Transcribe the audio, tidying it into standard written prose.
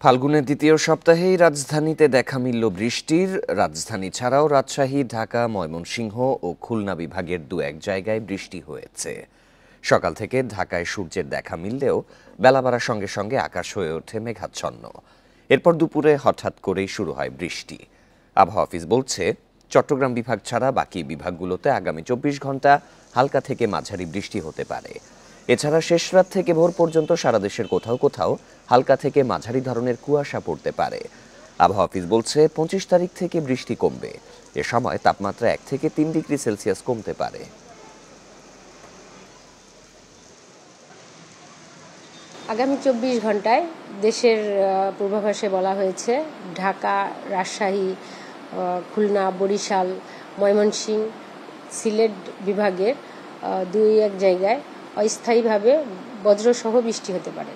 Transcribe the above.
ফাল্গুনের দ্বিতীয় সপ্তাহেই রাজধানীতে দেখা মিলল বৃষ্টির। রাজধানী ছাড়াও রাজশাহী, ঢাকা, ময়মনসিংহ ও খুলনা বিভাগের দু এক জায়গায় বৃষ্টি হয়েছে। সকাল থেকে ঢাকায় সূর্যের দেখা মিললেও বেলা বাড়ার সঙ্গে সঙ্গে আকাশ হয়ে ওঠে মেঘাচ্ছন্ন। এরপর দুপুরে হঠাৎ করেই শুরু হয় বৃষ্টি। আবহাওয়া অফিস বলছে, চট্টগ্রাম বিভাগ ছাড়া বাকি বিভাগগুলোতে আগামী ২৪ ঘন্টা হালকা থেকে মাঝারি বৃষ্টি হতে পারে। এছাড়া শেষ রাত থেকে ভোর পর্যন্ত সারা দেশের কোথাও কোথাও হালকা থেকে মাঝারি ধরনের কুয়াশা পড়তে পারে। আবহাওয়া অফিস বলছে, ২৫ তারিখ থেকে বৃষ্টি কমবে। এ সময় তাপমাত্রা ১ থেকে ৩ ডিগ্রি সেলসিয়াস কমতে পারে। আগামী ২৪ ঘন্টায় দেশের পূর্বাভাসে বলা হয়েছে ঢাকা, রাজশাহী, খুলনা, বরিশাল, ময়মনসিংহ, সিলেট বিভাগের ২-১ জায়গায় অস্থায়ীভাবে বজ্রসহ বৃষ্টি হতে পারে।